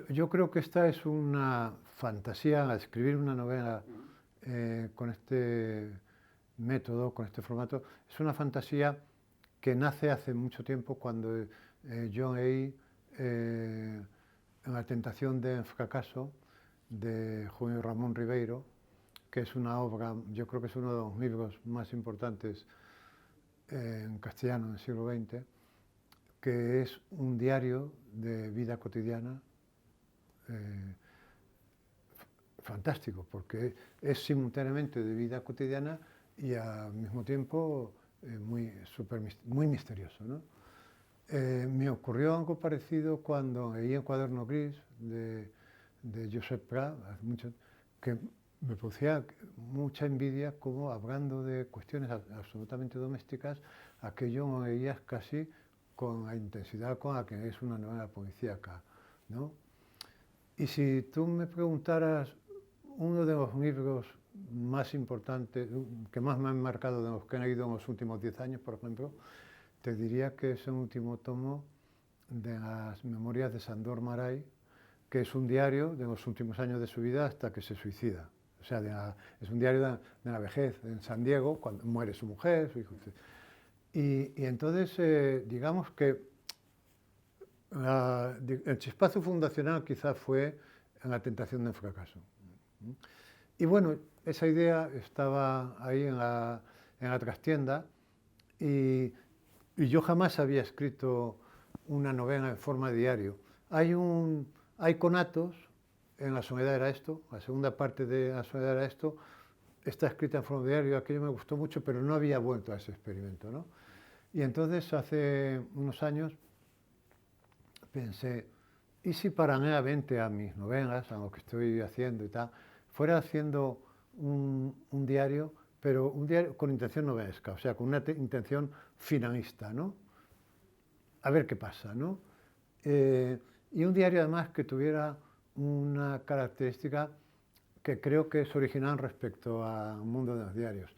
Yo creo que esta es una fantasía, escribir una novela con este método, con este formato, es una fantasía que nace hace mucho tiempo cuando yo leí En la tentación del fracaso de Julio Ramón Ribeiro, que es una obra, yo creo que es uno de los libros más importantes en castellano en el siglo XX, que es un diario de vida cotidiana eh, fantástico, porque es simultáneamente de vida cotidiana y al mismo tiempo muy misterioso, ¿no? Me ocurrió algo parecido cuando leí El cuaderno gris de Josep Pla, que me producía mucha envidia como hablando de cuestiones absolutamente domésticas, aquello lo leías casi con la intensidad con la que es una novela policíaca, ¿no? Y si tú me preguntaras uno de los libros más importantes, que más me han marcado de los que he leído en los últimos 10 años, por ejemplo, te diría que es el último tomo de las Memorias de Sandor Maray, que es un diario de los últimos años de su vida hasta que se suicida. O sea, es un diario de la vejez en San Diego, cuando muere su mujer, su hijo. Y entonces, digamos que el chispazo fundacional quizás fue en La tentación del fracaso. Y bueno, esa idea estaba ahí en la trastienda y, y yo jamás había escrito una novela en forma de diario. Hay conatos en La soledad era esto, la segunda parte de La soledad era esto, está escrita en forma de diario, aquello me gustó mucho, pero no había vuelto a ese experimento, ¿no? Y entonces hace unos años pensé, ¿y si paralelamente a mis novelas, a lo que estoy haciendo y tal, fuera haciendo un diario, pero un diario con intención novelesca, o sea, con una intención finalista, ¿no? A ver qué pasa, ¿no? Y un diario además que tuviera una característica que creo que es original respecto al mundo de los diarios,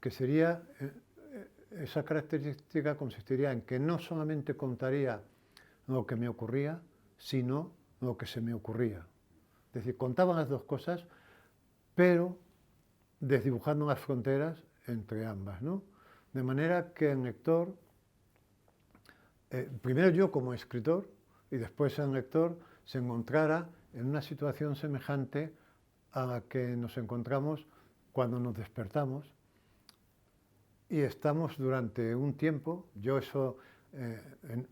que sería, esa característica consistiría en que no solamente contaría lo que me ocurría, sino lo que se me ocurría. Es decir, contaban las dos cosas, pero desdibujando las fronteras entre ambas, ¿no? De manera que el lector, primero yo como escritor y después el lector, se encontrara en una situación semejante a la que nos encontramos cuando nos despertamos y estamos durante un tiempo, yo eso, en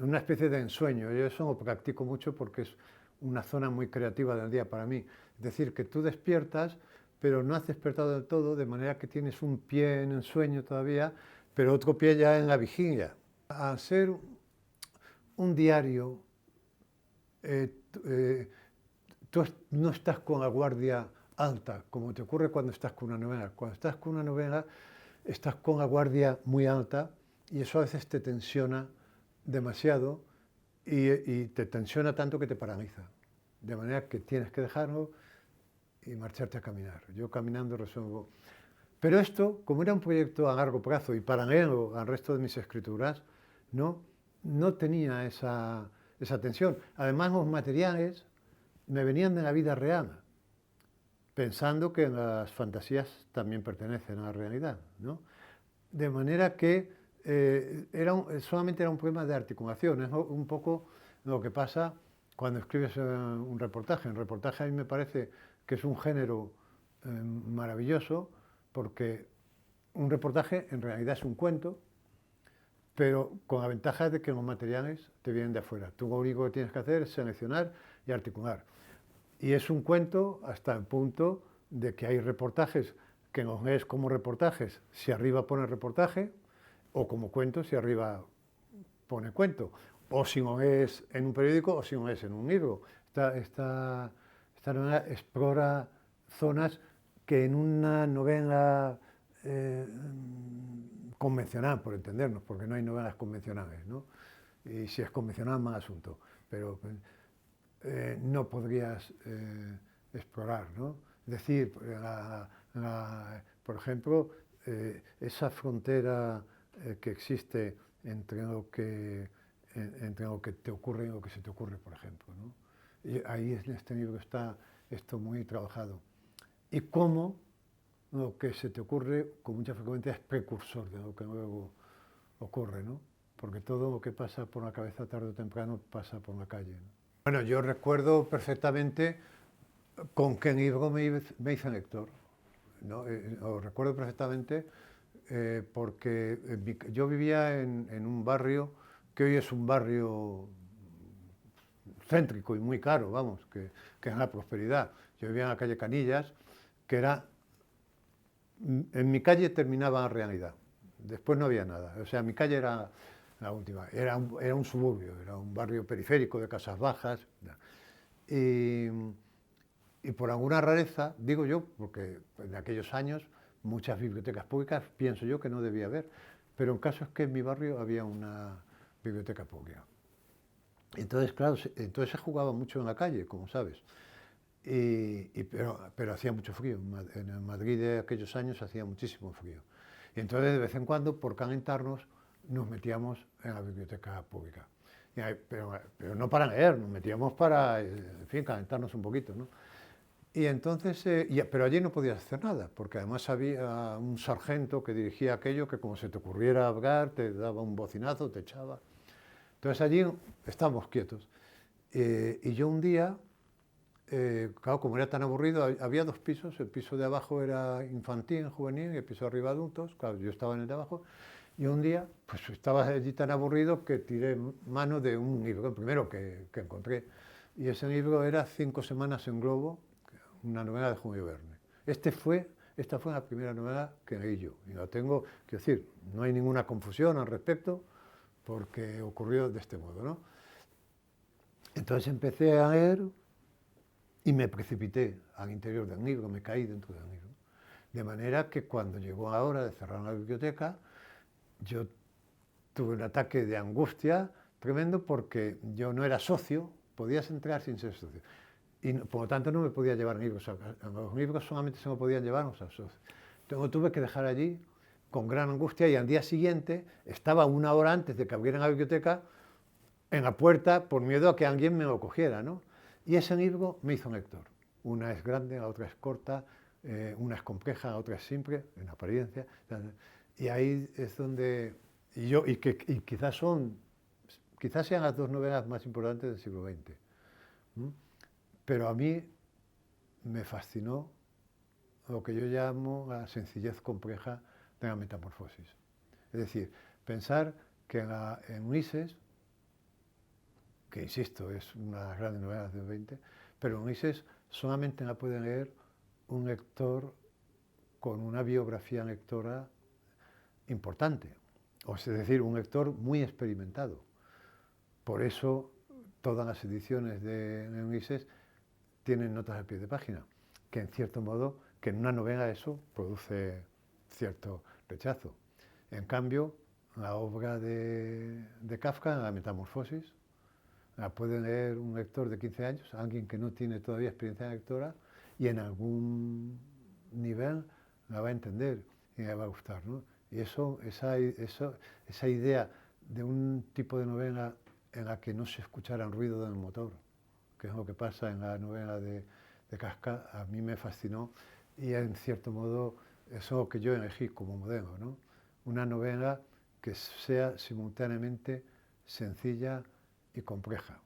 una especie de ensueño, yo eso lo practico mucho porque es una zona muy creativa del día para mí. Es decir, que tú despiertas, pero no has despertado del todo, de manera que tienes un pie en el sueño todavía, pero otro pie ya en la vigilia. Al ser un diario, tú no estás con la guardia alta, como te ocurre cuando estás con una novela. Cuando estás con una novela, estás con la guardia muy alta y eso a veces te tensiona demasiado y te tensiona tanto que te paraliza. De manera que tienes que dejarlo y marcharte a caminar. Yo caminando resuelvo. Pero esto, como era un proyecto a largo plazo y paralelo al resto de mis escrituras, no tenía esa tensión. Además, los materiales me venían de la vida real, pensando que las fantasías también pertenecen a la realidad, ¿no? De manera que solamente era un problema de articulación, es un poco lo que pasa cuando escribes un reportaje. Un reportaje a mí me parece que es un género maravilloso porque un reportaje en realidad es un cuento, pero con la ventaja de que los materiales te vienen de afuera. Tú lo único que tienes que hacer es seleccionar y articular. Y es un cuento hasta el punto de que hay reportajes que los lees como reportajes si arriba pone reportaje, o como cuento si arriba pone cuento, o si lo lees en un periódico o si lo lees en un libro. Esta novela explora zonas que en una novela convencional, por entendernos, porque no hay novelas convencionales, ¿no? Y si es convencional, mal asunto, pero no podrías explorar, ¿no? Es decir, por ejemplo, esa frontera que existe entre lo que te ocurre y lo que se te ocurre, por ejemplo, ¿no? Y ahí en este libro está esto muy trabajado. Y cómo lo que se te ocurre con mucha frecuencia es precursor de lo que luego ocurre, ¿no? Porque todo lo que pasa por la cabeza tarde o temprano pasa por la calle, ¿no? Bueno, yo recuerdo perfectamente con qué libro me hice lector, ¿no? Lo recuerdo perfectamente porque yo vivía en un barrio que hoy es un barrio céntrico y muy caro, vamos, que es la prosperidad. Yo vivía en la calle Canillas, que era, en mi calle terminaba la realidad, después no había nada, o sea, mi calle era la última, era un suburbio, era un barrio periférico de casas bajas, y, y por alguna rareza, digo yo, porque en aquellos años muchas bibliotecas públicas pienso yo que no debía haber, pero el caso es que en mi barrio había una biblioteca pública. Entonces, claro, entonces se jugaba mucho en la calle, como sabes. Pero hacía mucho frío. En el Madrid de aquellos años hacía muchísimo frío. Y entonces, de vez en cuando, por calentarnos, nos metíamos en la biblioteca pública. Pero no para leer, nos metíamos para, en fin, calentarnos un poquito, ¿no? Y entonces, pero allí no podías hacer nada, porque además había un sargento que dirigía aquello que como se te ocurriera hablar, te daba un bocinazo, te echaba. Entonces allí estábamos quietos. Y yo un día, claro, como era tan aburrido, había dos pisos, el piso de abajo era infantil, juvenil, y el piso de arriba adultos, claro, yo estaba en el de abajo, y un día, pues estaba allí tan aburrido que tiré mano de un libro, el primero que encontré, y ese libro era 5 semanas en globo, una novela de Julio Verne. Esta fue la primera novela que leí yo, y la tengo, quiero decir, no hay ninguna confusión al respecto, porque ocurrió de este modo, ¿no? Entonces empecé a leer y me precipité al interior del libro, me caí dentro del libro. De manera que cuando llegó la hora de cerrar la biblioteca, yo tuve un ataque de angustia tremendo porque yo no era socio, podías entrar sin ser socio. Y por lo tanto no me podía llevar libros. Los libros solamente se me podían llevar los socios. Entonces lo tuve que dejar allí con gran angustia y al día siguiente estaba una hora antes de que abrieran la biblioteca en la puerta por miedo a que alguien me lo cogiera, ¿no? Y ese libro me hizo un lector. Una es grande, la otra es corta, una es compleja, la otra es simple, en apariencia. Y ahí es donde... Y quizás sean las dos novelas más importantes del siglo XX. ¿Mm? Pero a mí me fascinó lo que yo llamo la sencillez compleja de la metamorfosis. Es decir, pensar que en Ulises, que insisto, es una de las grandes novelas del 20, pero en Ulises solamente la puede leer un lector con una biografía lectora importante, o es decir, un lector muy experimentado. Por eso todas las ediciones de Ulises tienen notas al pie de página, que en cierto modo, que en una novela eso produce cierto rechazo. En cambio, la obra de Kafka, La Metamorfosis, la puede leer un lector de 15 años, alguien que no tiene todavía experiencia lectora, y en algún nivel la va a entender y le va a gustar, ¿no? Y esa idea de un tipo de novela en la que no se escuchara el ruido del motor, que es lo que pasa en la novela de Kafka, a mí me fascinó y en cierto modo es lo que yo elegí como modelo, ¿no? Una novela que sea simultáneamente sencilla y compleja.